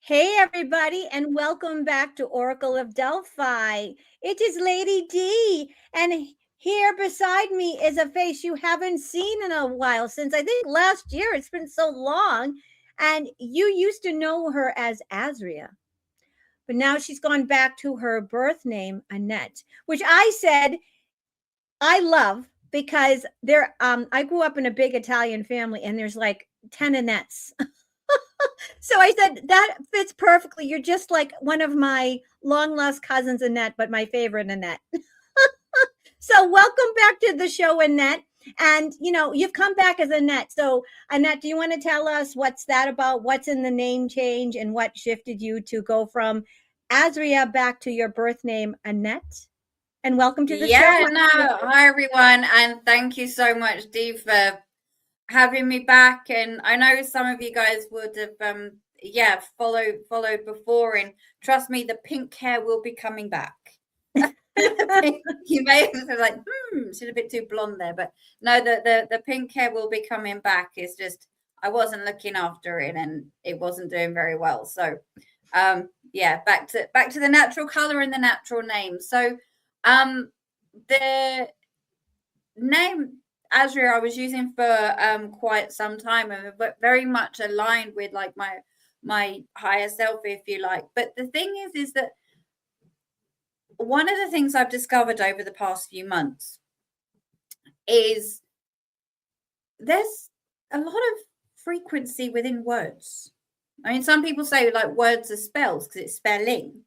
Hey, everybody, and welcome back to Oracle of Delphi. It is Lady D, and here beside me is a face you haven't seen in a while, since I think last year. It's been so long, and you used to know her as Azria, but now she's gone back to her birth name, Annette, which I said I love because I grew up in a big Italian family, and there's like 10 Annettes. So I said, that fits perfectly. You're just like one of my long lost cousins, Annette, but my favorite Annette. So welcome back to the show, Annette. And you've come back as Annette. So Annette, do you want to tell us what's that about? What's in the name change and what shifted you to go from Azria back to your birth name, Annette? And welcome to the show. Hi everyone, and thank you so much, Dee, for having me back. And I know some of you guys would have followed before, and trust me, the pink hair will be coming back. You may have like, she's a bit too blonde there, but no, the pink hair will be coming back. It's just I wasn't looking after it, and it wasn't doing very well. So back to the natural color and the natural name. So the name Azria I was using for quite some time, but very much aligned with like my higher self, if you like. But the thing is that one of the things I've discovered over the past few months is there's a lot of frequency within words. I mean, some people say like words are spells because it's spelling.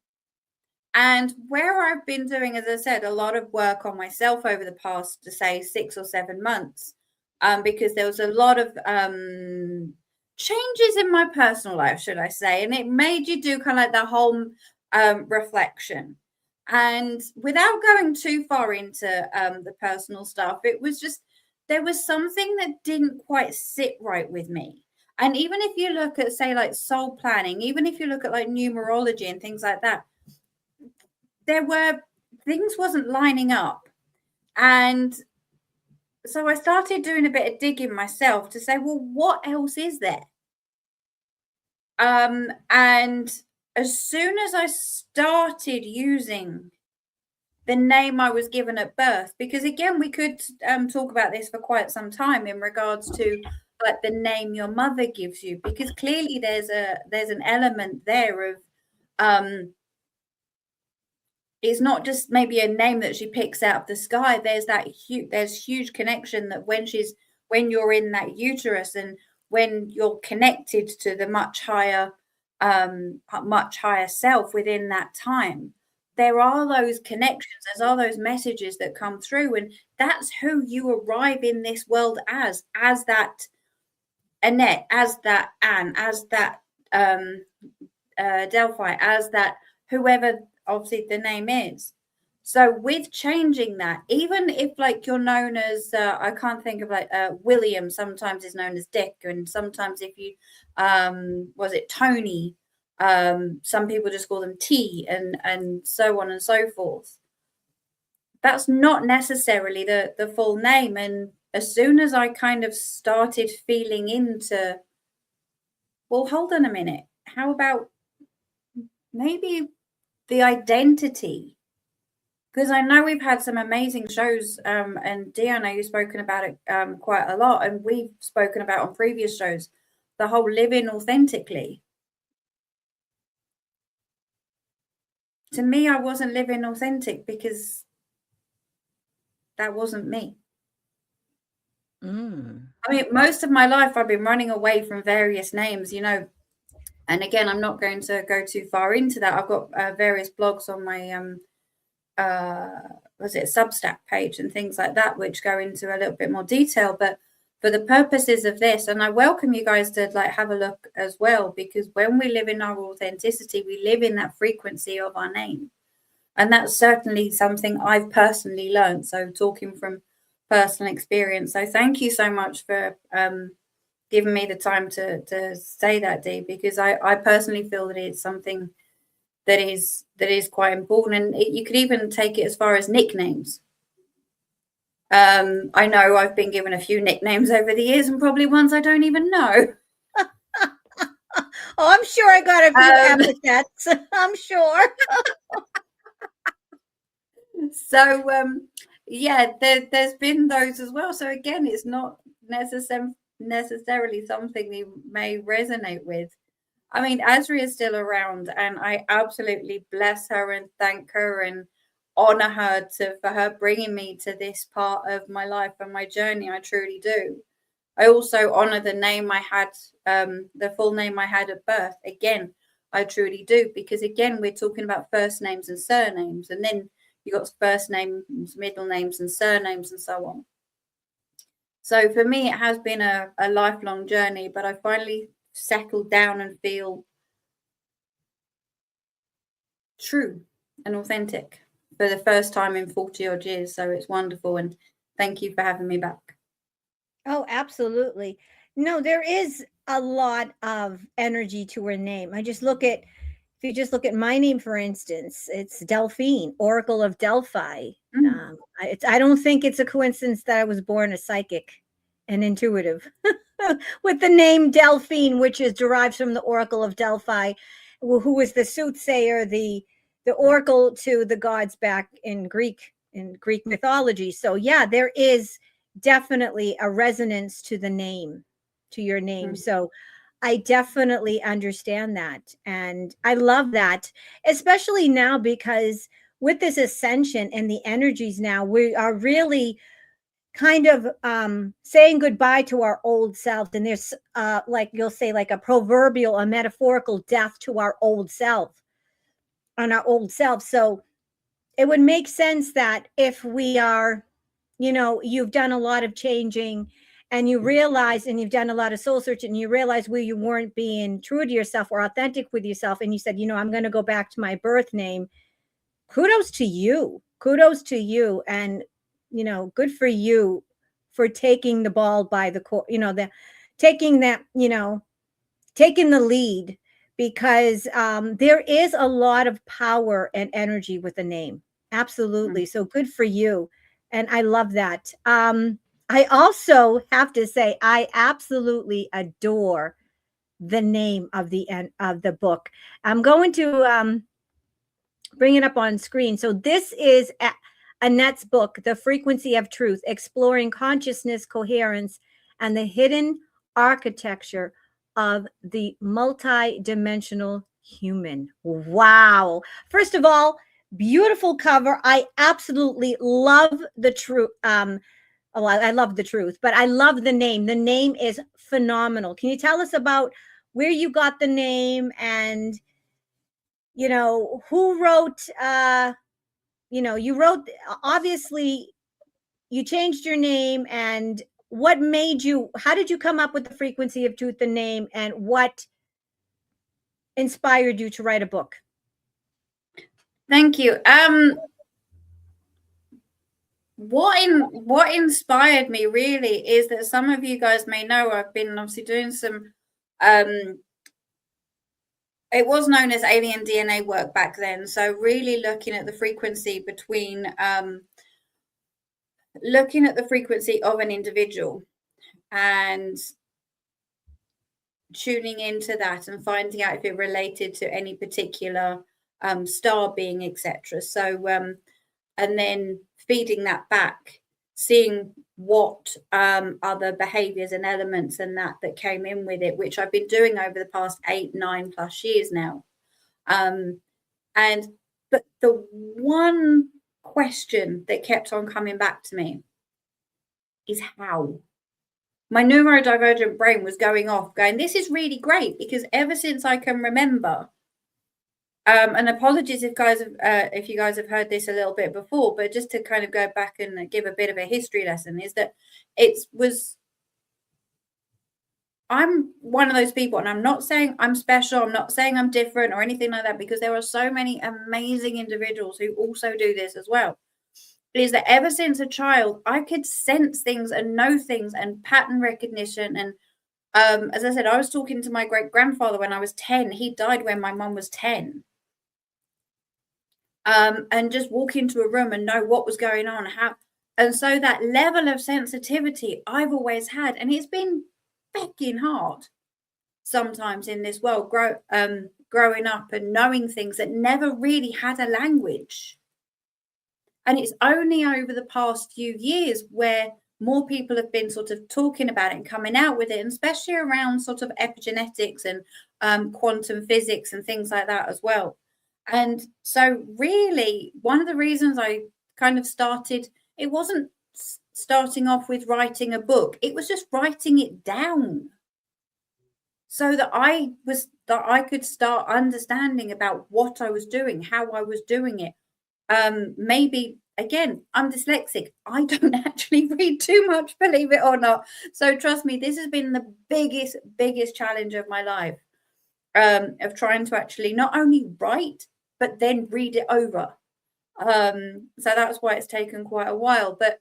And where I've been doing, as I said, a lot of work on myself over the past, to say, 6 or 7 months, because there was a lot of changes in my personal life, should I say, and it made you do kind of like the whole reflection. And without going too far into the personal stuff, it was just, there was something that didn't quite sit right with me. And even if you look at, say, like soul planning, even if you look at like numerology and things like that, there were things wasn't lining up. And so I started doing a bit of digging myself to say, well, what else is there? And as soon as I started using the name I was given at birth, because again, we could talk about this for quite some time in regards to like the name your mother gives you, because clearly there's an element there of it's not just maybe a name that she picks out of the sky. There's that huge connection that when you're in that uterus and when you're connected to the much higher self within that time, there are those connections, there are those messages that come through, and that's who you arrive in this world as that Annette, as that Anne, as that Delphi, as that whoever obviously the name is. So with changing that, even if like you're known as I can't think of like William, sometimes is known as Dick, and sometimes if you was it Tony, some people just call them T, and so on and so forth. That's not necessarily the full name. And as soon as I kind of started feeling into, well, hold on a minute, how about maybe the identity? Because I know we've had some amazing shows, and Dee, I know you've spoken about it quite a lot, and we've spoken about on previous shows, the whole living authentically. To me, I wasn't living authentic because that wasn't me. I mean, most of my life I've been running away from various names, and again, I'm not going to go too far into that. I've got various blogs on my Substack page and things like that, which go into a little bit more detail. But for the purposes of this, and I welcome you guys to like have a look as well, because when we live in our authenticity, we live in that frequency of our name. And that's certainly something I've personally learned. So talking from personal experience. So thank you so much for giving me the time to say that, Dee, because I personally feel that it's something that is quite important. And you could even take it as far as nicknames. I know I've been given a few nicknames over the years, and probably ones I don't even know. Oh, I'm sure I got a few epithets. I'm sure. So yeah, there's been those as well. So again, it's not necessarily something you may resonate with. I mean, Asri is still around, and I absolutely bless her and thank her and honor her for her bringing me to this part of my life and my journey. I truly do. I also honor the name I had, the full name I had at birth. Again, I truly do, because again, we're talking about first names and surnames, and then you got first names, middle names, and surnames, and so on. So for me, it has been a lifelong journey, but I finally settled down and feel true and authentic for the first time in 40 odd years. So it's wonderful. And thank you for having me back. Oh, absolutely. No, there is a lot of energy to her name. I just look at, if you just look at my name, for instance, it's Delphine, Oracle of Delphi. I don't think it's a coincidence that I was born a psychic and intuitive with the name Delphine, which is derived from the Oracle of Delphi, who was the soothsayer, the oracle to the gods back in Greek mythology. So yeah, there is definitely a resonance to the name, to your name. So I definitely understand that. And I love that, especially now, because with this ascension and the energies now, we are really kind of saying goodbye to our old selves. And there's like you'll say, like a proverbial, a metaphorical death to our old self, on our old self. So it would make sense that if we are, you've done a lot of changing, and you realize, and you've done a lot of soul searching, and you realize where you weren't being true to yourself or authentic with yourself, and you said, I'm going to go back to my birth name. Kudos to you. And, good for you for taking the ball by the court, taking the lead, because there is a lot of power and energy with the name. Absolutely. So good for you. And I love that. I also have to say, I absolutely adore the name of the book. I'm going to bring it up on screen. So this is Annette's book, The Frequency of Truth, Exploring Consciousness, Coherence, and the Hidden Architecture of the Multi-Dimensional Human. Wow. First of all, beautiful cover. I absolutely love the truth. I love the truth, but I love the name. The name is phenomenal. Can you tell us about where you got the name, and who wrote, you wrote, obviously you changed your name, and how did you come up with the Frequency of Truth, the name, and what inspired you to write a book? Thank you. What inspired me really is that some of you guys may know I've been obviously doing some it was known as alien DNA work back then. So really looking at the frequency between looking at the frequency of an individual and tuning into that and finding out if it related to any particular star being, etc. So and then feeding that back, seeing what other behaviors and elements and that came in with it, which I've been doing over the past 8-9+ years now. But the one question that kept on coming back to me is how. My neurodivergent brain was going off, going, this is really great, because ever since I can remember, and apologies if you guys have heard this a little bit before, but just to kind of go back and give a bit of a history lesson, is that I'm one of those people, and I'm not saying I'm special, I'm not saying I'm different or anything like that, because there are so many amazing individuals who also do this as well. Is that ever since a child, I could sense things and know things and pattern recognition. And as I said, I was talking to my great-grandfather when I was 10. He died when my mom was 10. And just walk into a room and know what was going on, and so that level of sensitivity I've always had, and it's been fucking hard. sometimes in this world, growing up and knowing things that never really had a language. And it's only over the past few years where more people have been sort of talking about it and coming out with it, and especially around sort of epigenetics and quantum physics and things like that as well. And so really one of the reasons I kind of started, it wasn't starting off with writing a book, it was just writing it down so that I could start understanding about what I was doing, how I was doing it. Maybe again, I'm dyslexic. I don't actually read too much, believe it or not. So trust me, this has been the biggest challenge of my life, of trying to actually not only write, but then read it over. So that's why it's taken quite a while. But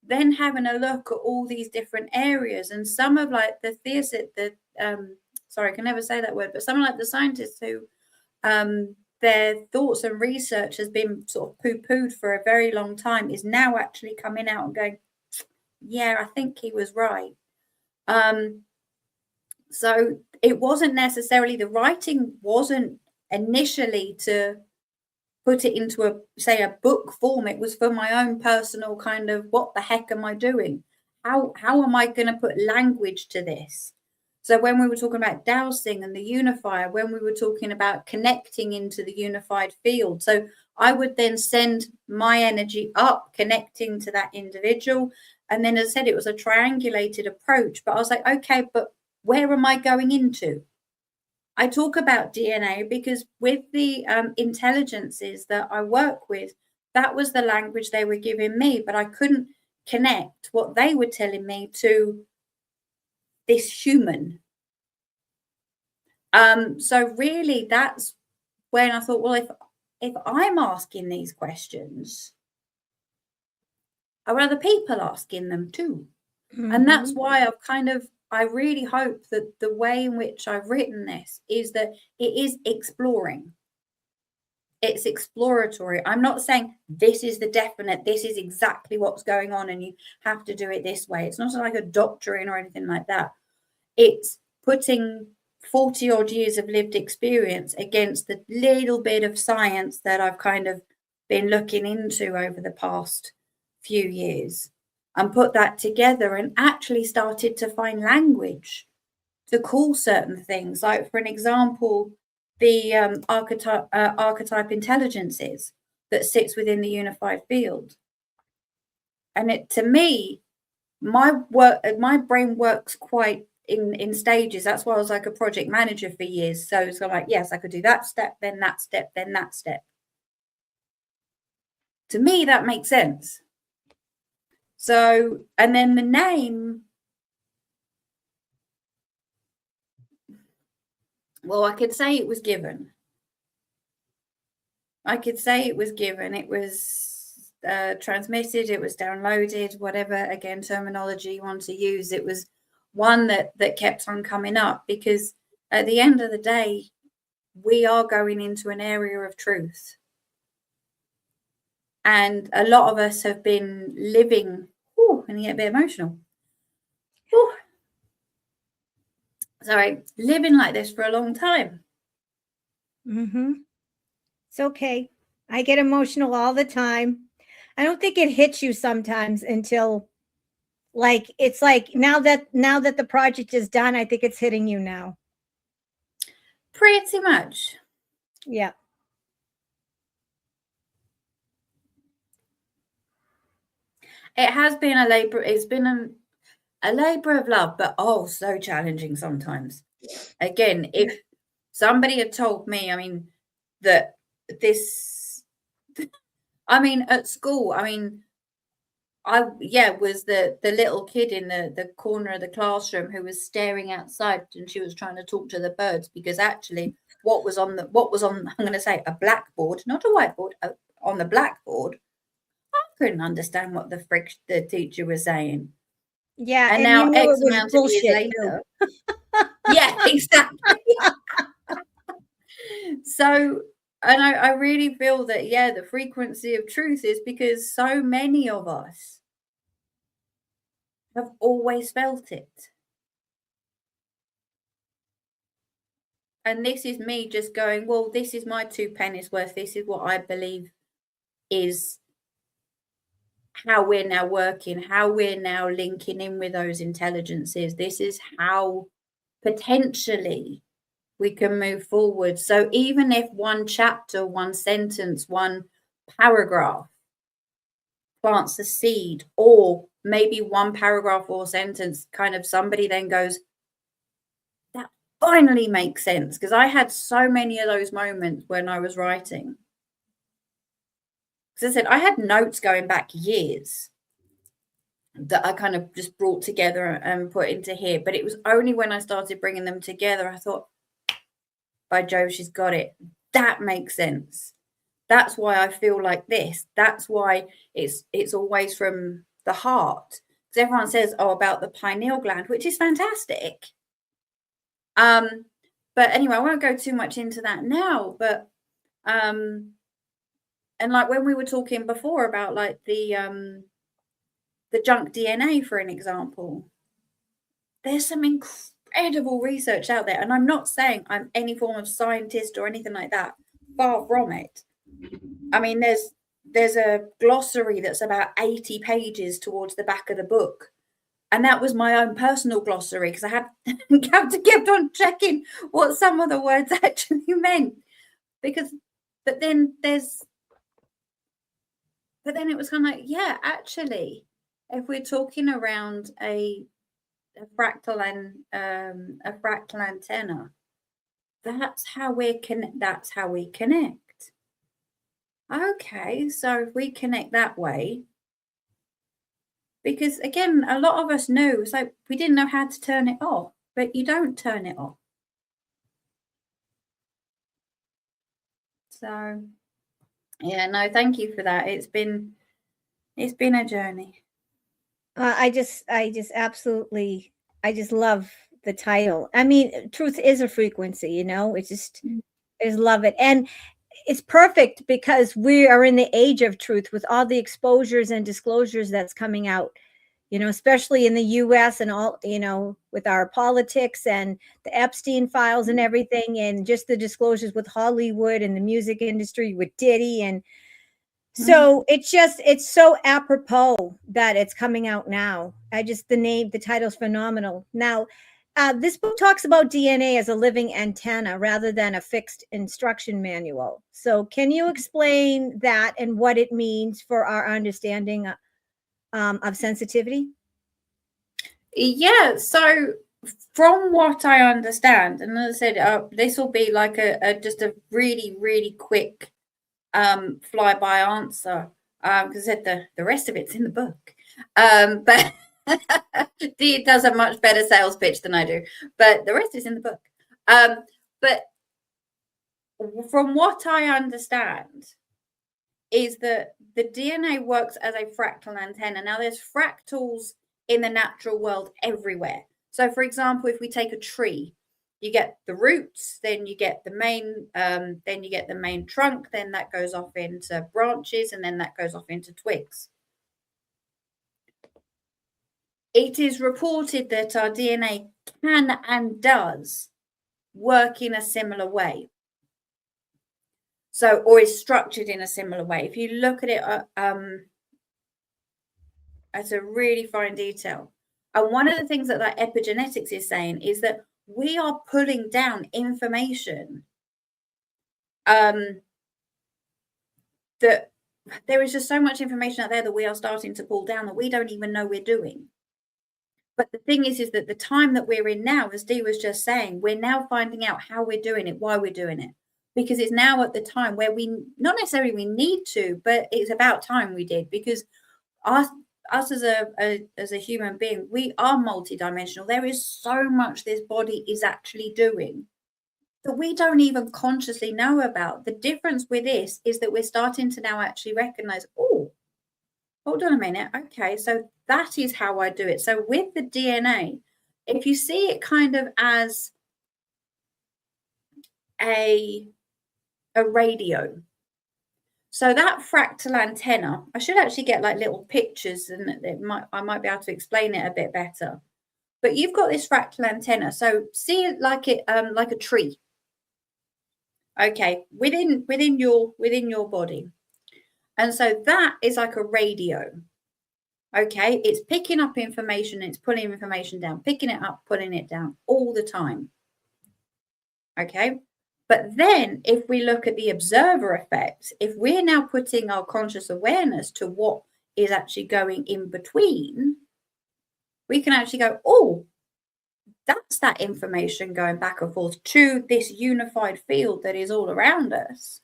then having a look at all these different areas, and some of like the sorry, I can never say that word, but some like the scientists who their thoughts and research has been sort of poo-pooed for a very long time is now actually coming out and going, yeah, I think he was right. So it wasn't necessarily, the writing wasn't initially to put it into a book form. It was for my own personal kind of, what the heck am I doing? How am I going to put language to this? So when we were talking about dowsing and the unifier, when we were talking about connecting into the unified field, so I would then send my energy up, connecting to that individual. And then, as I said, it was a triangulated approach. But I was like, okay, but where am I going into? I talk about DNA because with the intelligences that I work with, that was the language they were giving me, but I couldn't connect what they were telling me to this human. So really that's when I thought, well, if I'm asking these questions, are other people asking them too? Mm-hmm. And that's why I really hope that the way in which I've written this is that it is exploring. It's exploratory. I'm not saying this is the definite, this is exactly what's going on and you have to do it this way. It's not like a doctrine or anything like that. It's putting 40 odd years of lived experience against the little bit of science that I've kind of been looking into over the past few years, and put that together and actually started to find language to call certain things. Like, for an example, the archetype intelligences that sits within the unified field. And it, to me, my brain works quite in stages. That's why I was like a project manager for years. So it's like, yes, I could do that step, then that step, then that step. To me, that makes sense. So, and then the name, well, I could say it was given. It was transmitted, it was downloaded, whatever, again, terminology you want to use. It was one that kept on coming up, because at the end of the day, we are going into an area of truth. And a lot of us have been living, I'm going to get a bit emotional. Sorry, living like this for a long time. Mm-hmm. It's okay. I get emotional all the time. I don't think it hits you sometimes until, like, it's like now that the project is done, I think it's hitting you now. Pretty much. Yeah. It has been a labor. It's been a labor of love, but so challenging sometimes. Again, if somebody had told me, that this, at school, I was the little kid in the corner of the classroom who was staring outside, and she was trying to talk to the birds, because actually what was on I'm going to say a blackboard, not a whiteboard, on the blackboard, I couldn't understand what the frick the teacher was saying. Yeah, and now X it was amount bullshit of years later. Yeah, exactly. So, and I really feel that, the frequency of truth is because so many of us have always felt it. And this is me just going, well, this is my 2 pennies worth. This is what I believe is how we're now working, how we're now linking in with those intelligences. This is how potentially we can move forward. So even if one chapter, one sentence, one paragraph plants a seed, or maybe one paragraph or sentence, kind of somebody then goes, that finally makes sense. Because I had so many of those moments when I was writing. Because I said, I had notes going back years that I kind of just brought together and put into here. But it was only when I started bringing them together, I thought, by Jove, she's got it. That makes sense. That's why I feel like this. That's why it's always from the heart. Because everyone says, oh, about the pineal gland, which is fantastic. But anyway, I won't go too much into that now. But and like when we were talking before about like the junk DNA, for an example, there's some incredible research out there. And I'm not saying I'm any form of scientist or anything like that. Far from it. I mean, there's a glossary that's about 80 pages towards the back of the book. And that was my own personal glossary because I had to keep on checking what some of the words actually meant. But then it was kind of like, yeah, actually, if we're talking around a fractal antenna, that's how we connect. Okay, so if we connect that way, because again, a lot of us knew, it's like we didn't know how to turn it off, but you don't turn it off. So yeah, no, thank you for that. It's been a journey. I just absolutely, I just love the title. I mean, truth is a frequency, you know, it's just, I just love it. And it's perfect because we are in the age of truth with all the exposures and disclosures that's coming out, you know, especially in the US and all, you know, with our politics and the Epstein files and everything, and just the disclosures with Hollywood and the music industry with Diddy. And so it's so apropos that it's coming out now. The title's phenomenal. Now, this book talks about DNA as a living antenna rather than a fixed instruction manual. So can you explain that and what it means for our understanding of sensitivity? Yeah, so from what I understand, and as I said, this will be like just a really, really quick flyby answer, because I said the rest of it's in the book. But Dee does a much better sales pitch than I do, but the rest is in the book. But from what I understand is that the DNA works as a fractal antenna. Now there's fractals in the natural world everywhere. So for example, if we take a tree, you get the roots, then you get the main trunk, then that goes off into branches, and then that goes off into twigs. It is reported that our DNA can and does work in a similar way. So, or is structured in a similar way. If you look at it, that's a really fine detail. And one of the things that epigenetics is saying is that we are pulling down information that there is just so much information out there that we are starting to pull down that we don't even know we're doing. But the thing is that the time that we're in now, as Dee was just saying, we're now finding out how we're doing it, why we're doing it. Because it's now at the time where we, not necessarily we need to, but it's about time we did. Because us as a human being, we are multidimensional. There is so much this body is actually doing that we don't even consciously know about. The difference with this is that we're starting to now actually recognize, oh, hold on a minute. Okay, so that is how I do it. So with the DNA, if you see it kind of as a radio, so that fractal antenna, I should actually get like little pictures, and I might be able to explain it a bit better. But you've got this fractal antenna. So see it like a tree. Okay, within your body. And so that is like a radio. Okay, it's picking up information, it's pulling information down, picking it up, putting it down all the time. Okay, but then if we look at the observer effect, if we're now putting our conscious awareness to what is actually going in between, we can actually go, oh, that's that information going back and forth to this unified field that is all around us.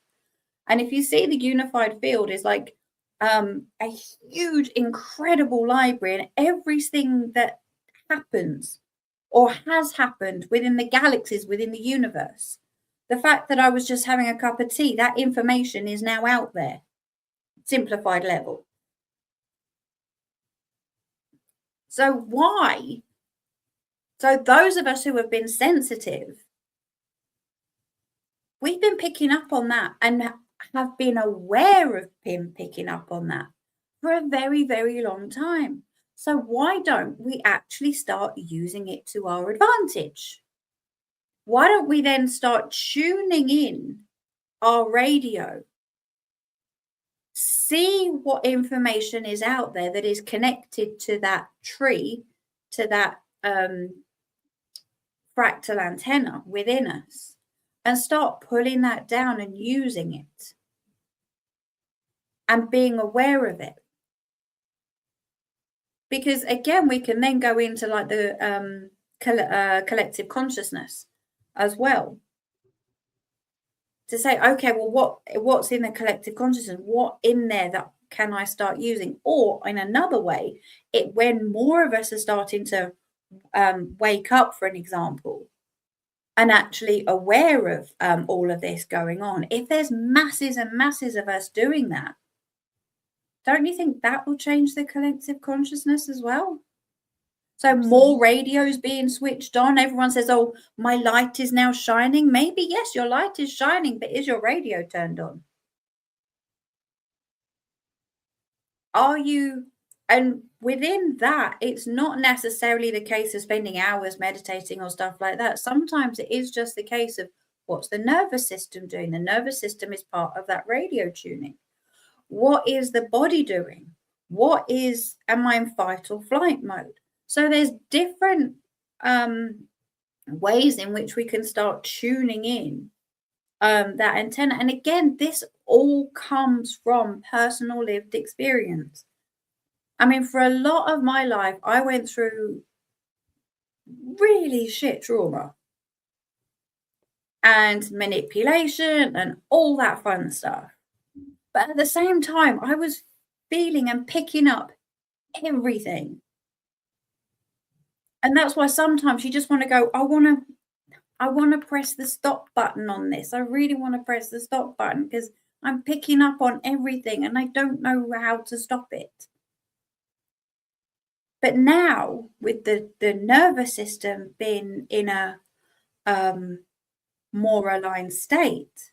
And if you see, the unified field is like a huge, incredible library, and everything that happens or has happened within the galaxies, within the universe, the fact that I was just having a cup of tea, that information is now out there, simplified level. So why? So those of us who have been sensitive, we've been picking up on that and have been aware of him picking up on that for a very, very long time. So why don't we actually start using it to our advantage? Why don't we then start tuning in our radio, see what information is out there that is connected to that tree, to that fractal antenna within us, and start pulling that down and using it and being aware of it. Because again, we can then go into like the collective consciousness as well, to say, okay, well, what's in the collective consciousness? What in there that can I start using? Or in another way, when more of us are starting to wake up, for an example, and actually aware of all of this going on, if there's masses and masses of us doing that, don't you think that will change the collective consciousness as well? So more radios being switched on. Everyone says, oh, my light is now shining. Maybe, yes, your light is shining, but is your radio turned on? Are you? And within that, it's not necessarily the case of spending hours meditating or stuff like that. Sometimes it is just the case of, what's the nervous system doing? The nervous system is part of that radio tuning. What is the body doing? Am I in fight or flight mode? So there's different ways in which we can start tuning in that antenna. And again, this all comes from personal lived experience. I mean, for a lot of my life, I went through really shit trauma and manipulation and all that fun stuff. But at the same time, I was feeling and picking up everything. And that's why sometimes you just want to go, I want to press the stop button on this. I really want to press the stop button because I'm picking up on everything and I don't know how to stop it. But now, with the nervous system being in a more aligned state,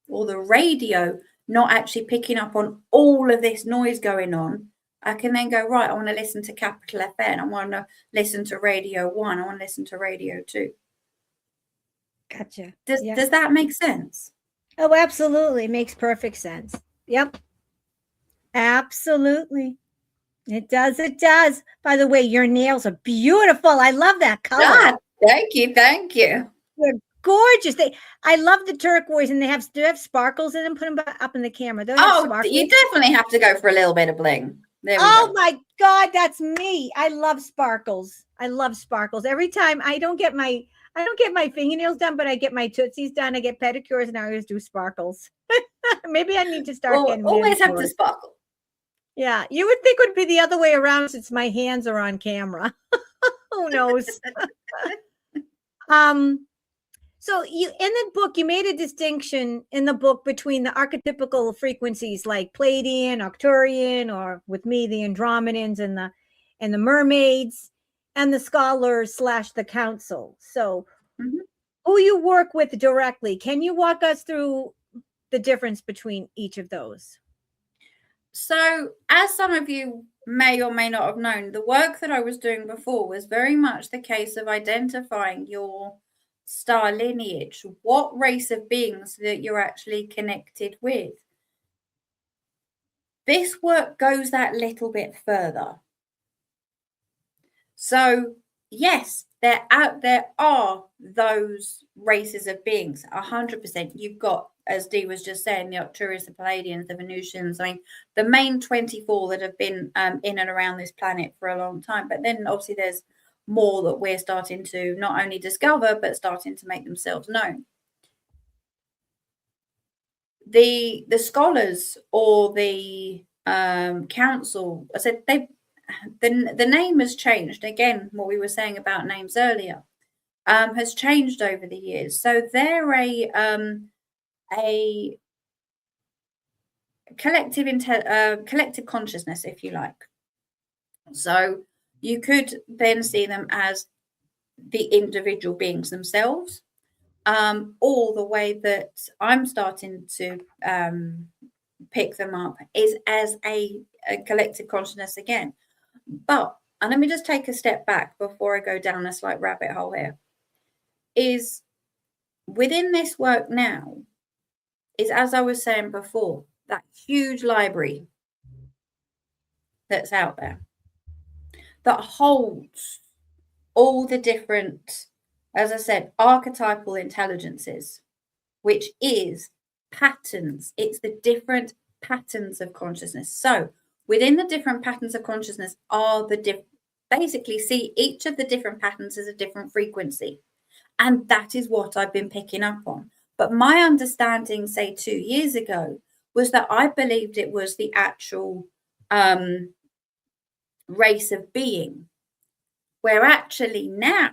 or the radio not actually picking up on all of this noise going on, I can then go, right, I want to listen to Capital FM. I want to listen to Radio 1. I want to listen to Radio 2. Gotcha. Does that make sense? Oh, absolutely. Makes perfect sense. Yep. Absolutely. It does. It does. By the way, your nails are beautiful. I love that color. Ah, thank you. Thank you. They're gorgeous. I love the turquoise, and do they have sparkles in them? Put them up in the camera. You definitely have to go for a little bit of bling. Oh my God, that's me. I love sparkles. I love sparkles. Every time I don't get my fingernails done, but I get my tootsies done. I get pedicures, and I always do sparkles. Maybe I need to start getting always have to sparkle. Yeah, you would think it would be the other way around since my hands are on camera. Who knows? So in the book, you made a distinction in the book between the archetypical frequencies like Pleiadian, Arcturian, or with me, the Andromedans and the mermaids, and the scholars / the council. So who you work with directly, can you walk us through the difference between each of those? So, as some of you may or may not have known, the work that I was doing before was very much the case of identifying your star lineage, what race of beings that you're actually connected with. This work goes that little bit further. So yes, there are those races of beings, 100%. You've got, as Dee was just saying, the Arcturians, the Palladians, the Venusians. I mean, the main 24 that have been in and around this planet for a long time. But then obviously there's more that we're starting to not only discover, but starting to make themselves known. The scholars or the council, I said the name has changed. Again, what we were saying about names earlier has changed over the years. So they're a collective consciousness, if you like. So you could then see them as the individual beings themselves, or the way that I'm starting to pick them up is as a collective consciousness again. But, and let me just take a step back before I go down a slight rabbit hole here, is within this work now is, as I was saying before, that huge library that's out there that holds all the different, as I said, archetypal intelligences, which is patterns. It's the different patterns of consciousness. So within the different patterns of consciousness are the basically see each of the different patterns as a different frequency. And that is what I've been picking up on. But my understanding, say 2 years ago, was that I believed it was the actual race of being, where actually now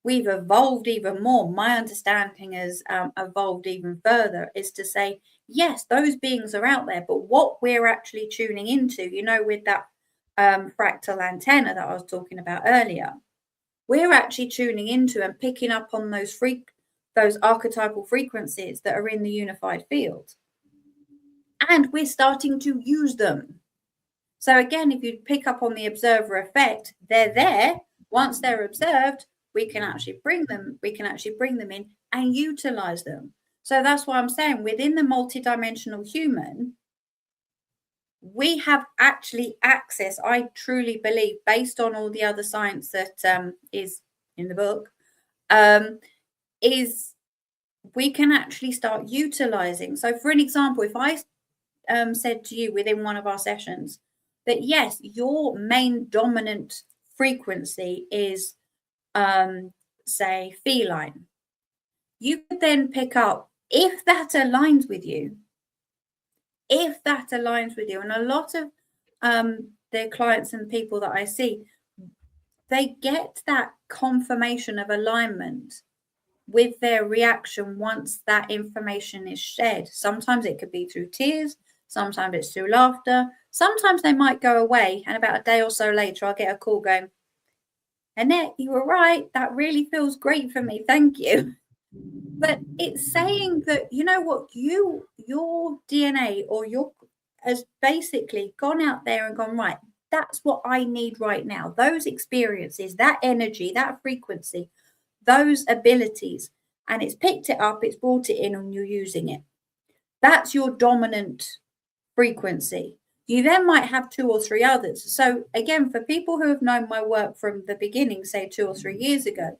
we've evolved even more. My understanding has evolved even further, is to say, yes, those beings are out there, but what we're actually tuning into, you know, with that fractal antenna that I was talking about earlier, we're actually tuning into and picking up on those archetypal frequencies that are in the unified field. And we're starting to use them. So again, if you pick up on the observer effect, they're there. Once they're observed, we can actually bring them in and utilize them. So that's why I'm saying within the multidimensional human, we have actually access, I truly believe, based on all the other science that is in the book, is we can actually start utilizing. So for an example, if I said to you within one of our sessions that, yes, your main dominant frequency is, say, feline, you could then pick up, if that aligns with you, and a lot of the clients and people that I see, they get that confirmation of alignment with their reaction once that information is shared. Sometimes it could be through tears, sometimes it's through laughter, sometimes they might go away, and about a day or so later I'll get a call going, Annette, you were right, that really feels great for me, thank you. But it's saying that, you know what, your DNA or your has basically gone out there and gone, right, that's what I need right now. Those experiences, that energy, that frequency, those abilities, and it's picked it up, it's brought it in, and you're using it. That's your dominant frequency. You then might have 2 or 3 others. So again, for people who have known my work from the beginning, say 2 or 3 years ago,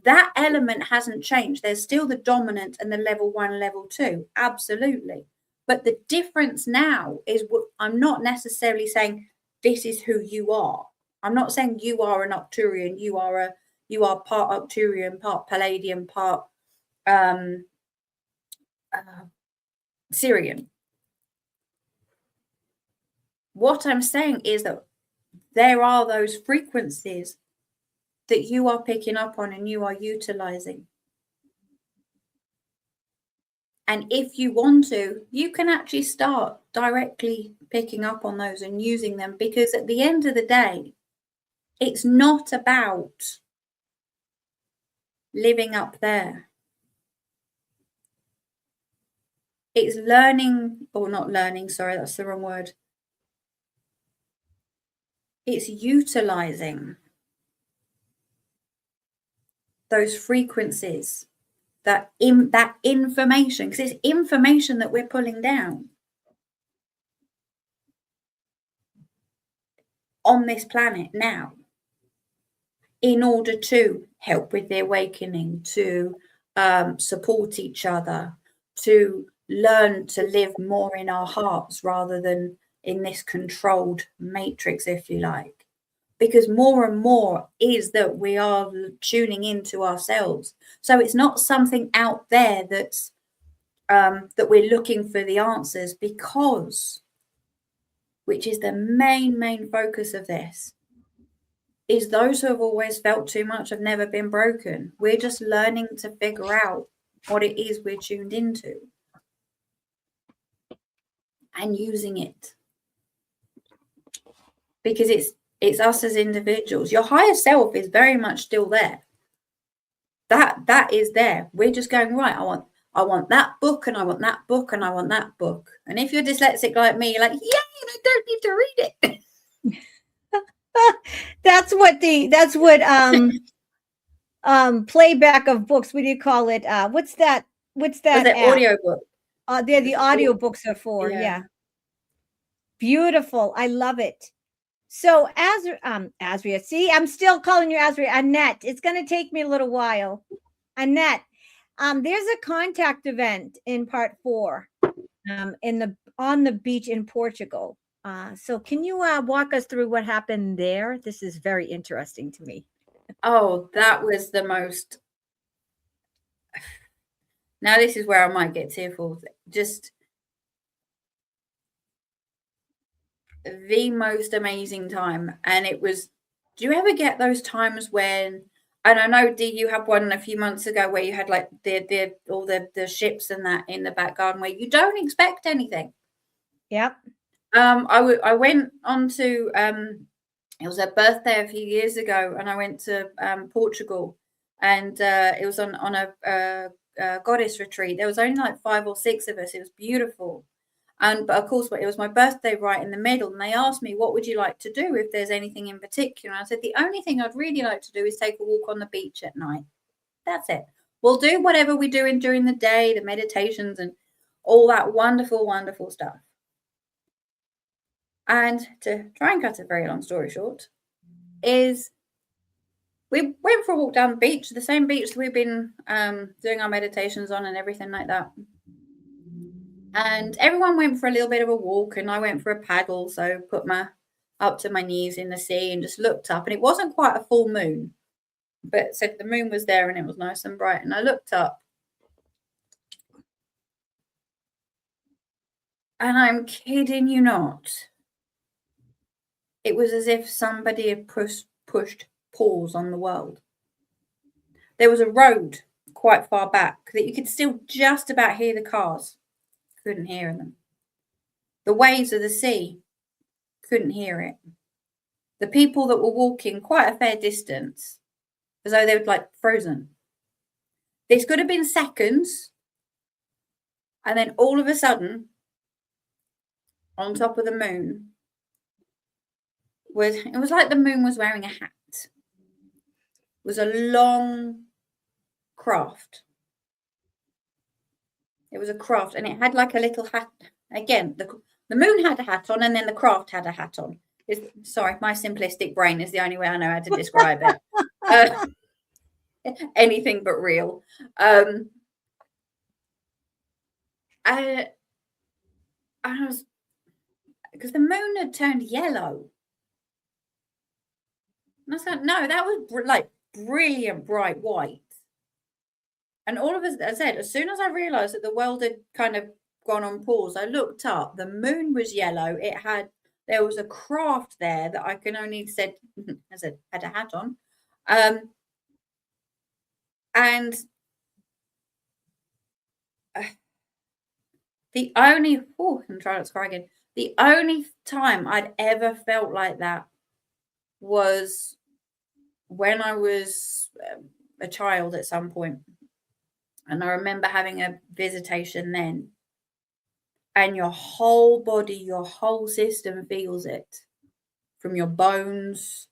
that element hasn't changed. There's still the dominant and the level 1, level 2, absolutely. But the difference now is, what I'm not necessarily saying this is who you are. I'm not saying you are an Arcturian, you are part Arcturian, part Palladian, part Syrian. What I'm saying is that there are those frequencies that you are picking up on and you are utilizing. And if you want to, you can actually start directly picking up on those and using them, because at the end of the day, it's not about living up there. It's learning, or not learning, sorry, that's the wrong word. It's utilizing those frequencies, that information, because it's information that we're pulling down on this planet now in order to help with the awakening, to support each other, to learn to live more in our hearts rather than in this controlled matrix, if you like. Because more and more is that we are tuning into ourselves. So it's not something out there that's that we're looking for the answers, because, which is the main focus of this, is those who have always felt too much have never been broken. We're just learning to figure out what it is we're tuned into and using it, because it's us as individuals. Your higher self is very much still there. That is there. We're just going, right, I want that book, and I want that book, and I want that book. And if you're dyslexic like me, you're like, yay, I don't need to read it. That's what playback of books, what do you call it? What's that Audio book? They're the audio books are for. Yeah. Beautiful. I love it. So Azria, see, I'm still calling you Azria. Annette, it's going to take me a little while. Annette, there's a contact event in part 4 on the beach in Portugal. So can you walk us through what happened there? This is very interesting to me. Oh, that was the most. Now this is where I might get tearful. Just the most amazing time. And it was, do you ever get those times when, and I know Dee, you had one a few months ago where you had like all the ships and that in the back garden where you don't expect anything. Yep. I went on to it was a birthday a few years ago, and I went to Portugal, and it was on a goddess retreat. There was only like 5 or 6 of us. It was beautiful. But of course, it was my birthday right in the middle, and they asked me, what would you like to do if there's anything in particular? And I said, the only thing I'd really like to do is take a walk on the beach at night. That's it. We'll do whatever we're doing during the day, the meditations and all that wonderful, wonderful stuff. And to try and cut a very long story short, is we went for a walk down the beach, the same beach we've been doing our meditations on and everything like that. And everyone went for a little bit of a walk, and I went for a paddle. So put my up to my knees in the sea and just looked up, and it wasn't quite a full moon, but said the moon was there and it was nice and bright. And I looked up, and I'm kidding you not, it was as if somebody had pushed pause on the world. There was a road quite far back that you could still just about hear the cars. Couldn't hear them. The waves of the sea, couldn't hear it. The people that were walking quite a fair distance, as though they were like frozen. This could have been seconds, and then all of a sudden, on top of the moon, it was like the moon was wearing a hat. It was a long craft. It was a craft, and it had like a little hat. Again, the moon had a hat on, and then the craft had a hat on. Sorry, my simplistic brain is the only way I know how to describe it. Anything but real. I was, because the moon had turned yellow. And I was like, no, that was like brilliant bright white. And all of us, as I said, as soon as I realized that the world had kind of gone on pause, I looked up. The moon was yellow. There was a craft there that I can only said, as I had a hat on. And the only, I'm trying to cry again. The only time I'd ever felt like that was when I was a child at some point. And I remember having a visitation then. And your whole body, your whole system feels it from your bones.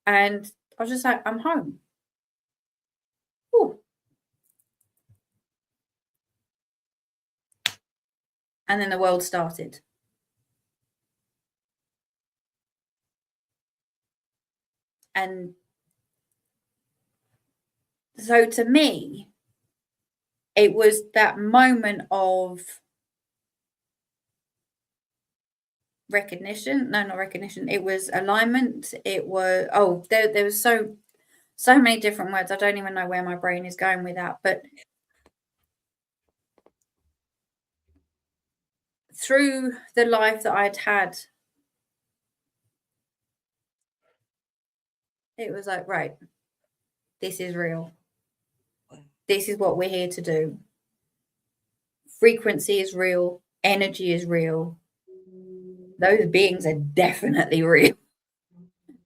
And I was just like, I'm home. And then the world started. And so to me, it was that moment of recognition. No, not recognition. It was alignment. It was, there was so many different words. I don't even know where my brain is going with that. But through the life that I'd had, it was like, right, this is real. This is what we're here to do. Frequency is real. Energy is real. Those beings are definitely real.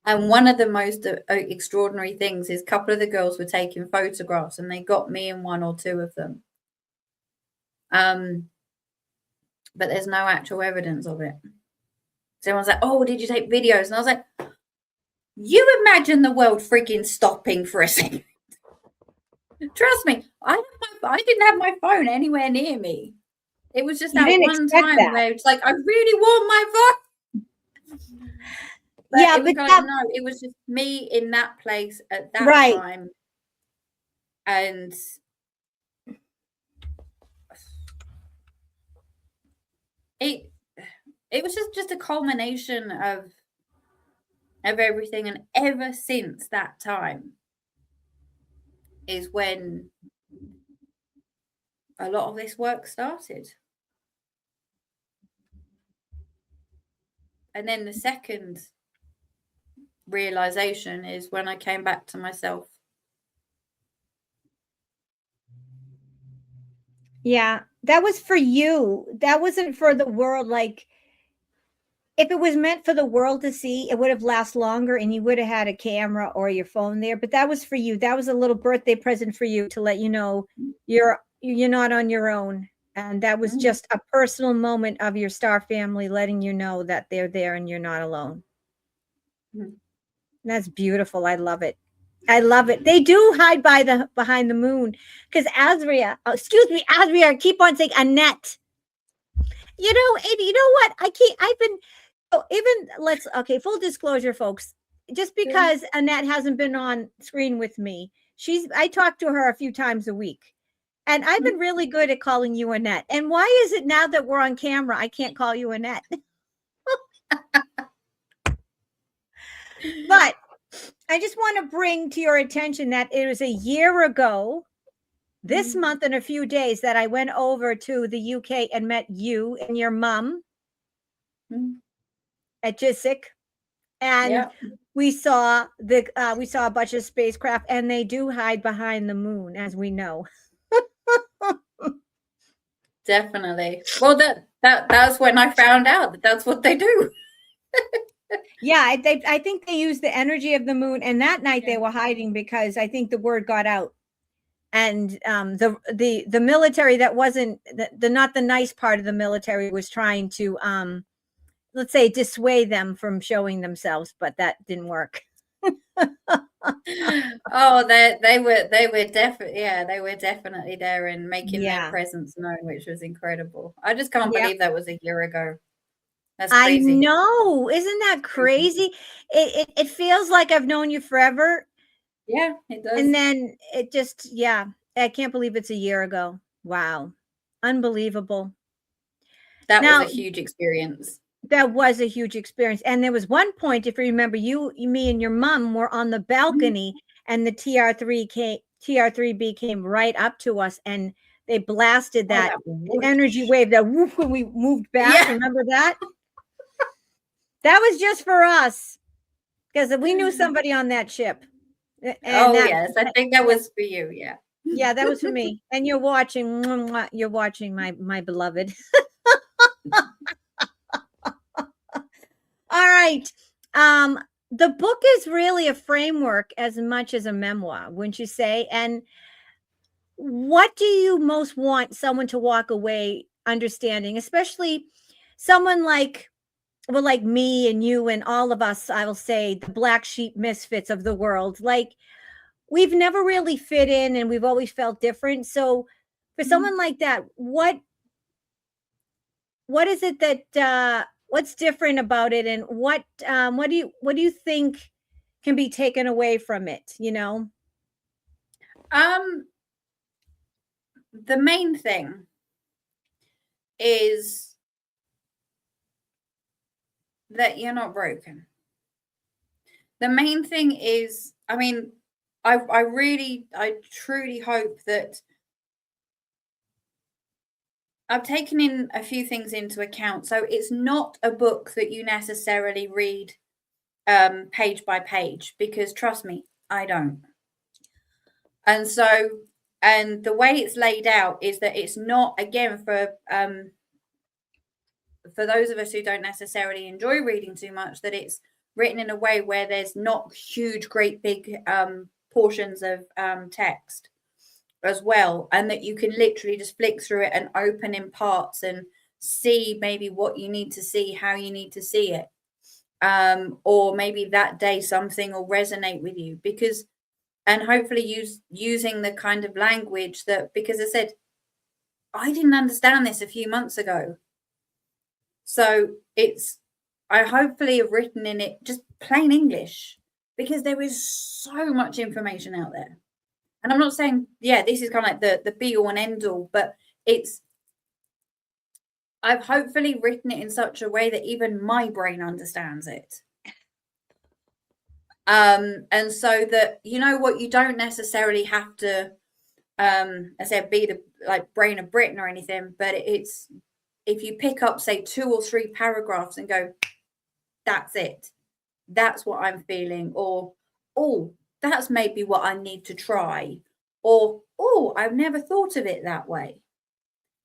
And one of the most extraordinary things is a couple of the girls were taking photographs and they got me in one or two of them. But there's no actual evidence of it. Someone's like, oh, did you take videos? And I was like, you imagine the world freaking stopping for a second. Trust me, I didn't have my phone anywhere near me. It was just that one time where it's like, I really want my phone. But Yeah, it was but like, no, it was just me in that place at that time. And it was just a culmination of everything. And ever since that time is when a lot of this work started. And then the second realization is when I came back to myself. Yeah, that was for you. That wasn't for the world. Like, if it was meant for the world to see, it would have lasted longer and you would have had a camera or your phone there. But that was for you. That was a little birthday present for you to let you know you're not on your own. And that was just a personal moment of your star family letting you know that they're there and you're not alone. That's beautiful. I love it. I love it. They do hide behind the moon because Azria, I keep on saying Annette. You know, and you know what? Full disclosure, folks. Just because Annette hasn't been on screen with me, I talk to her a few times a week. And I've been really good at calling you Annette. And why is it now that we're on camera, I can't call you Annette? But I just want to bring to your attention that it was a year ago, this month in a few days, that I went over to the UK and met you and your mom at Jessic. And we saw a bunch of spacecraft, and they do hide behind the moon, as we know. Definitely. Well, that's when I found out that that's what they do. Yeah, I think they use the energy of the moon, and that night they were hiding because I think the word got out, and the military that wasn't not the nice part of the military was trying to let's say dissuade them from showing themselves, but that didn't work. Oh, they were definitely there and making their presence known, which was incredible. I just can't believe that was a year ago. That's crazy. I know. Isn't that crazy? It feels like I've known you forever. Yeah, it does. And then it just, I can't believe it's a year ago. Wow. Unbelievable. That was a huge experience. That was a huge experience. And there was one point, if you remember, me and your mom were on the balcony and the TR3B came right up to us and they blasted that energy wave that woof when we moved back. Yeah. Remember that? That was just for us because we knew somebody on that ship. And yes, I think that was for you. Yeah. Yeah, that was for me. And you're watching my beloved. All right. The book is really a framework as much as a memoir, wouldn't you say? And what do you most want someone to walk away understanding, especially someone like me and you and all of us, I will say, the black sheep misfits of the world. Like, we've never really fit in and we've always felt different. So for someone like that, what what is it that what's different about it, and what do you think can be taken away from it, you know? The main thing is that you're not broken. The main thing is, I mean, I truly hope that I've taken in a few things into account. So it's not a book that you necessarily read page by page, because trust me, I don't. And so, and the way it's laid out is that it's not, again, for those of us who don't necessarily enjoy reading too much, that it's written in a way where there's not huge, great big portions of text as well, and that you can literally just flick through it and open in parts and see maybe what you need to see, how you need to see it, or maybe that day something will resonate with you, because, and hopefully using the kind of language that, because I said I didn't understand this a few months ago, so I hopefully have written in it just plain English, because there is so much information out there. And I'm not saying, yeah, this is kind of like the be all and end all, but I've hopefully written it in such a way that even my brain understands it. And so that, you know what, you don't necessarily have to, I said, be the like brain of Britain or anything, but it's, if you pick up, say, 2 or 3 paragraphs and go, that's it, that's what I'm feeling, or, oh, that's maybe what I need to try, or, oh, I've never thought of it that way.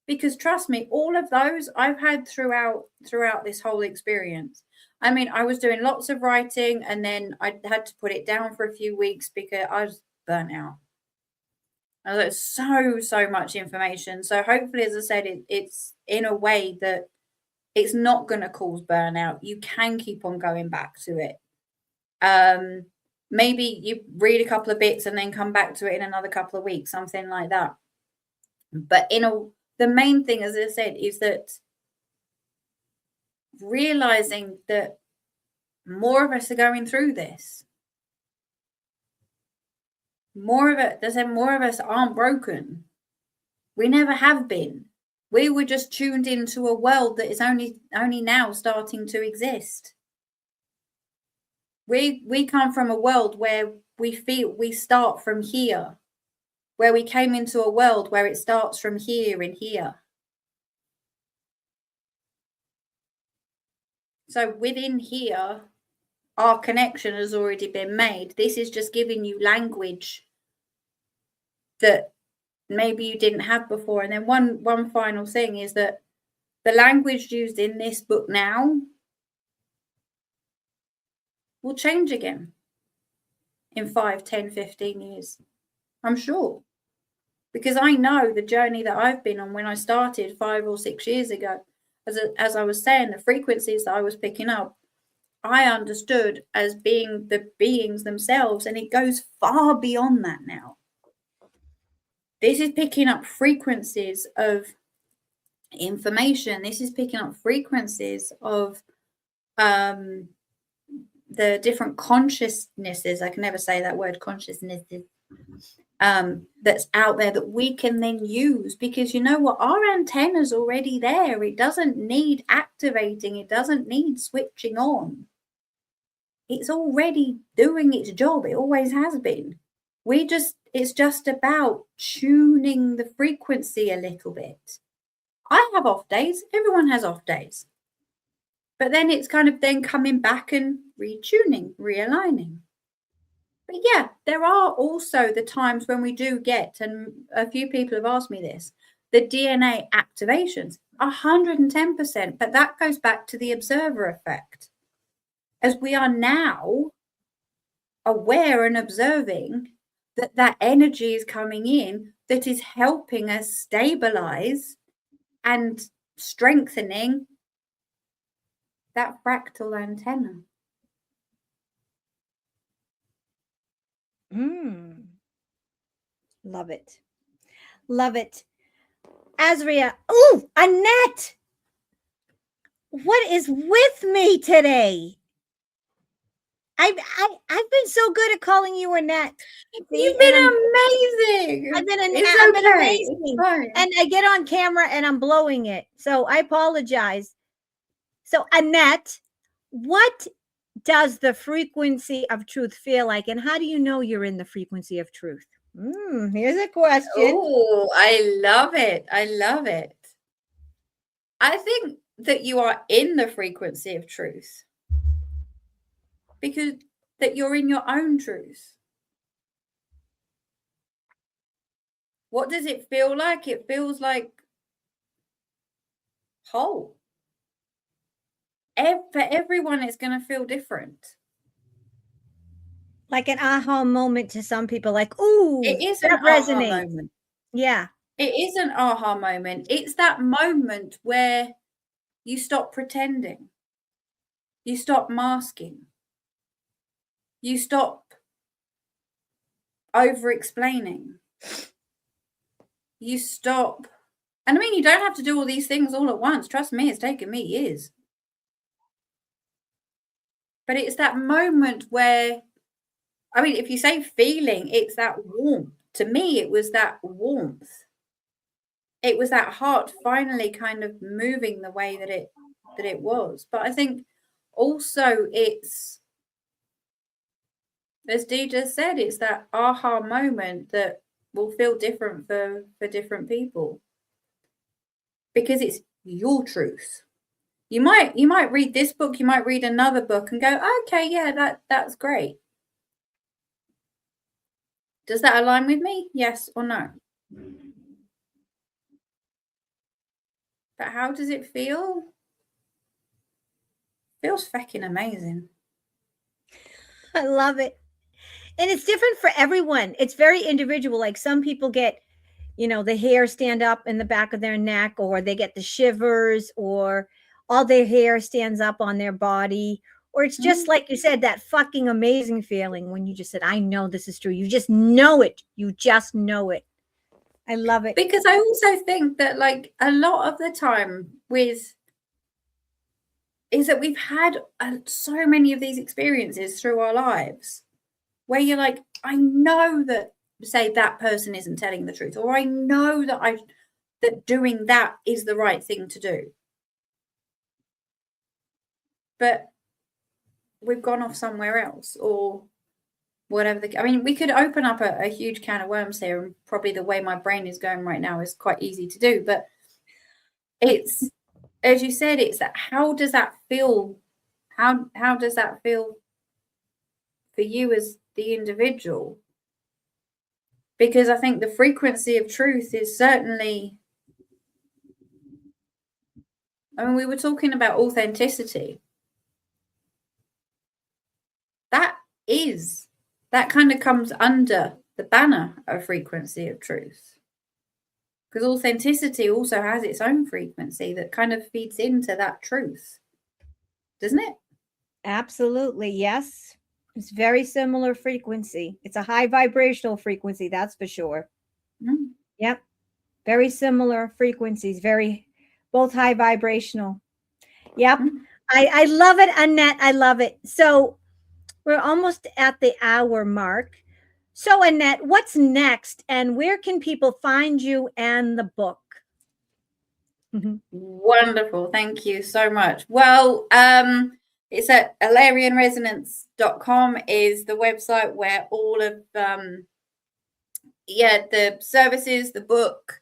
Because trust me, all of those I've had throughout this whole experience. I mean, I was doing lots of writing, and then I had to put it down for a few weeks because I was burnt out. There's so much information. So hopefully, as I said, it's in a way that it's not going to cause burnout. You can keep on going back to it. Maybe you read a couple of bits and then come back to it in another couple of weeks, something like that. But the main thing, as I said, is that realizing that more of us are going through this. More of us aren't broken. We never have been. We were just tuned into a world that is only now starting to exist. We come from a world where we feel we start from here, where we came into a world where it starts from here and here. So within here, our connection has already been made. This is just giving you language that maybe you didn't have before. And then one final thing is that the language used in this book now will change again in 5, 10, 15 years. I'm sure. Because I know the journey that I've been on when I started 5 or 6 years ago. As I was saying, the frequencies that I was picking up, I understood as being the beings themselves, and it goes far beyond that now. This is picking up frequencies of information. This is picking up frequencies of the different consciousnesses. I can never say that word, consciousnesses. That's out there that we can then use, because you know what, our antenna's already there. It doesn't need activating, it doesn't need switching on. It's already doing its job. It always has been. It's just about tuning the frequency a little bit. I have off days, everyone has off days, but then it's kind of then coming back and retuning, realigning. But yeah, there are also the times when we do get, and a few people have asked me this, the DNA activations, 110%. But that goes back to the observer effect. As we are now aware and observing that energy is coming in, that is helping us stabilize and strengthening that fractal antenna. Love it. Love it. Azria. Oh, Annette. What is with me today? I've been so good at calling you Annette. See, You've and been amazing. I've been Okay. It's amazing, fine. and I get on camera and I'm blowing it. So I apologize. So Annette, what does the frequency of truth feel like, and how do you know you're in the frequency of truth? Here's a question. Oh, I love it. I love it. I think that you are in the frequency of truth because that you're in your own truth. What does it feel like? It feels like whole. For everyone, it's going to feel different. Like an aha moment to some people, like, ooh, It is an that aha resonates. moment. Yeah. It is an aha moment. It's that moment where you stop pretending. You stop masking. You stop over explaining. You stop. And I mean, you don't have to do all these things all at once. Trust me, it's taken me years. But it's that moment where, I mean, if you say feeling, it's that warmth. To me, it was that warmth. It was that heart finally kind of moving the way that it was. But I think also it's, as Dee just said, it's that aha moment that will feel different for different people because it's your truth. You might read this book, you might read another book and go, okay, yeah, that's great. Does that align with me? Yes or no? But how does it feel? Feels fucking amazing. I love it. And it's different for everyone. It's very individual. Like some people get, the hair stand up in the back of their neck, or they get the shivers, or all their hair stands up on their body. Or it's just like you said, that fucking amazing feeling when you just said, I know this is true. You just know it. You just know it. I love it. Because I also think that like a lot of the time is that we've had so many of these experiences through our lives where you're like, I know that, say, that person isn't telling the truth, or I know that doing that is the right thing to do. But we've gone off somewhere else, or whatever. I mean, we could open up a huge can of worms here, and probably the way my brain is going right now is quite easy to do. But it's, as you said, it's that, how does that feel? How does that feel for you as the individual? Because I think the frequency of truth is certainly, I mean, we were talking about authenticity. That kind of comes under the banner of frequency of truth. Because authenticity also has its own frequency that kind of feeds into that truth, doesn't it? Absolutely. Yes. It's very similar frequency. It's a high vibrational frequency, that's for sure. Mm. Yep. Very similar frequencies, both high vibrational. Yep. Mm. I love it, Annette. I love it. So we're almost at the hour mark. So, Annette, what's next, and where can people find you and the book? Wonderful. Thank you so much. Well, it's at elarionresonance.com is the website where all of the services, the book,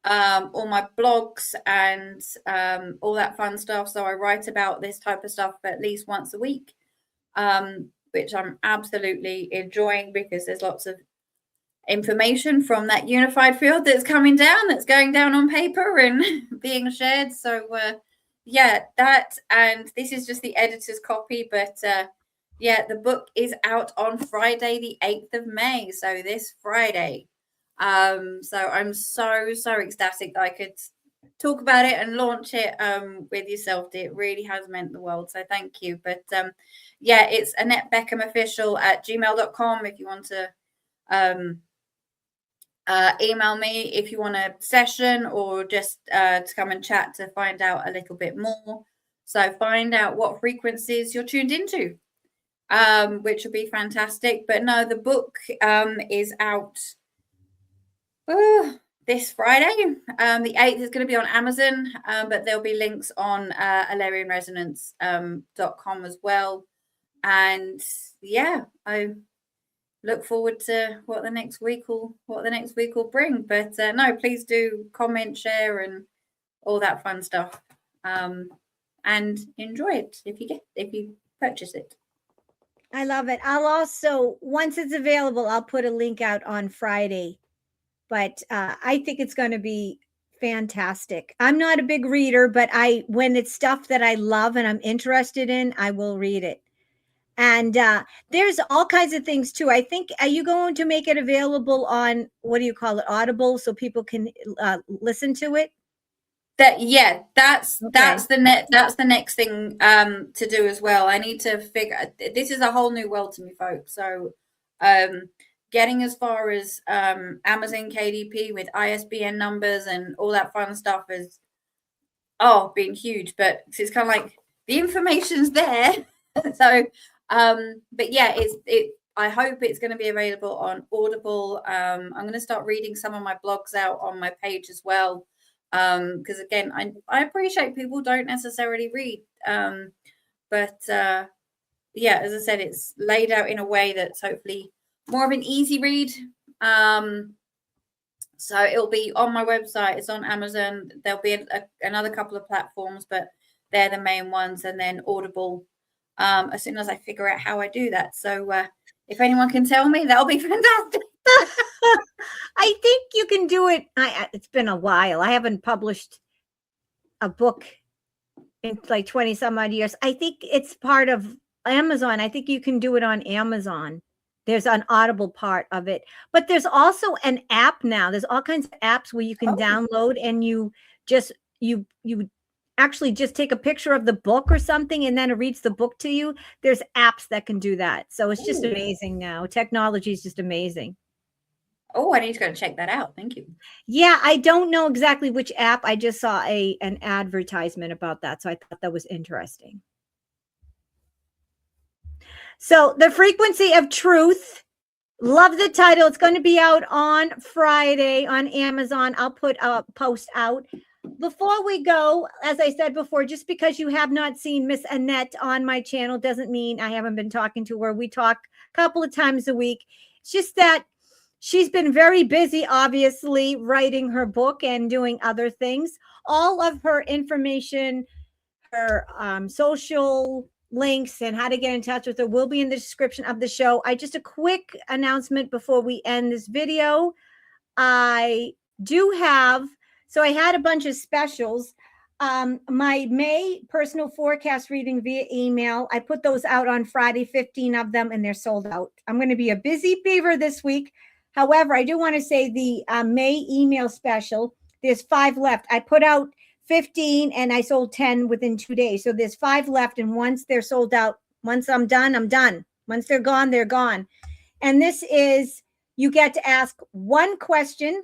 all my blogs and all that fun stuff. So I write about this type of stuff at least once a week, which I'm absolutely enjoying because there's lots of information from that unified field that's coming down, that's going down on paper and being shared. So that, and this is just the editor's copy, but the book is out on Friday the 8th of May, so this Friday. So I'm so ecstatic that I could talk about it and launch it with yourself. It really has meant the world, so thank you. But it's Annette Beckham official at gmail.com if you want to email me if you want a session, or just to come and chat to find out a little bit more. So find out what frequencies you're tuned into, which would be fantastic. But no, the book is out this Friday. The 8th is going to be on Amazon, but there'll be links on ElarionResonance.com as well. And yeah, I look forward to what the next week will bring. But no, please do comment, share, and all that fun stuff, and enjoy it if you purchase it. I love it. I'll also, once it's available, I'll put a link out on Friday. But I think it's going to be fantastic. I'm not a big reader, but when it's stuff that I love and I'm interested in, I will read it. And there's all kinds of things too. I think, are you going to make it available on, what do you call it, Audible, so people can listen to it? That's the next thing to do as well. I need to figure, this is a whole new world to me, folks. So getting as far as Amazon KDP with ISBN numbers and all that fun stuff is been huge. But it's kind of like the information's there. So but yeah, I hope it's going to be available on Audible. I'm going to start reading some of my blogs out on my page as well, because again, I appreciate people don't necessarily read, but yeah, as I said, it's laid out in a way that's hopefully more of an easy read. So it'll be on my website, it's on Amazon, there'll be another couple of platforms, but they're the main ones, and then Audible as soon as I figure out how I do that. So if anyone can tell me, that'll be fantastic. I think you can do it. It's been a while. I haven't published a book in like 20 some odd years. I think it's part of Amazon. I think you can do it on Amazon. There's an Audible part of it, but there's also an app now. There's all kinds of apps where you can download, and you actually just take a picture of the book or something, and then it reads the book to you. There's apps that can do that. So it's just amazing now. Technology is just amazing. Oh, I need to go and check that out. Thank you. Yeah, I don't know exactly which app. I just saw an advertisement about that, so I thought that was interesting. So The Frequency of Truth. Love the title. It's going to be out on Friday on Amazon. I'll put a post out. Before we go, as I said before, just because you have not seen Miss Annette on my channel doesn't mean I haven't been talking to her. We talk a couple of times a week. It's just that she's been very busy, obviously, writing her book and doing other things. All of her information, her social links, and how to get in touch with her will be in the description of the show. Just a quick announcement before we end this video. I had a bunch of specials. My May personal forecast reading via email, I put those out on Friday, 15 of them, and they're sold out. I'm going to be a busy beaver this week. However, I do want to say the May email special, there's 5 left. I put out 15 and I sold 10 within 2 days. So there's 5 left. And once they're sold out, once I'm done, I'm done. Once they're gone, they're gone. And this is, you get to ask one question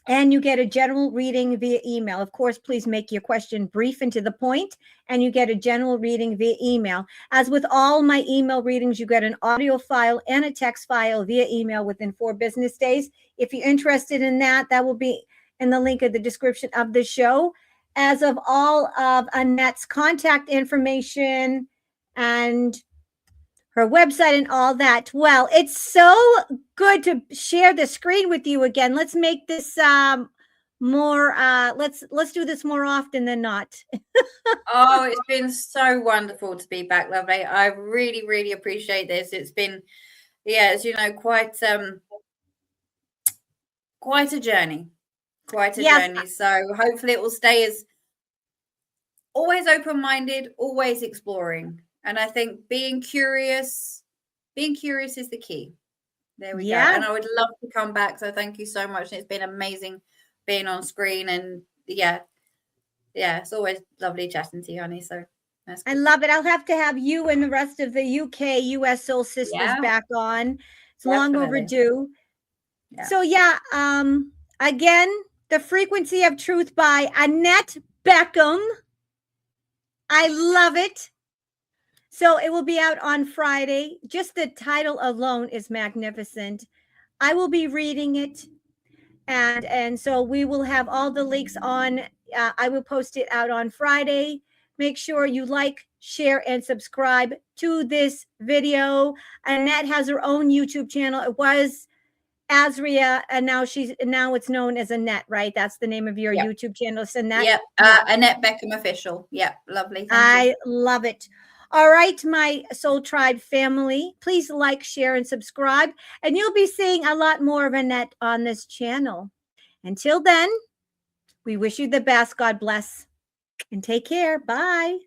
and you get a general reading via email. Of course, please make your question brief and to the point, and you get a general reading via email. As with all my email readings, you get an audio file and a text file via email within 4 business days. If you're interested in that, that will be in the link of the description of the show. As of all of Annette's contact information and her website and all that. Well, it's so good to share the screen with you again. Let's make this more let's do this more often than not. Oh, it's been so wonderful to be back, lovely. I really, really appreciate this. It's been, as you know, quite a journey. Journey. So hopefully it will stay as always open-minded, always exploring. And I think being curious is the key. There we go. And I would love to come back. So thank you so much. It's been amazing being on screen. And it's always lovely chatting to you, honey. So that's cool. I love it. I'll have to have you and the rest of the UK, US Soul Sisters back on. It's long overdue. Yeah. So again, The Frequency of Truth by Annette Beckham. I love it. So it will be out on Friday. Just the title alone is magnificent. I will be reading it, and so we will have all the links on. I will post it out on Friday. Make sure you like, share, and subscribe to this video. Annette has her own YouTube channel. It was Azria, and now it's known as Annette, right? That's the name of your YouTube channel, it's Annette. Yep, Annette Beckham Official. Yep, lovely. Thank you. I love it. All right, my Soul Tribe family, please like, share, and subscribe, and you'll be seeing a lot more of Annette on this channel. Until then, we wish you the best. God bless, and take care. Bye.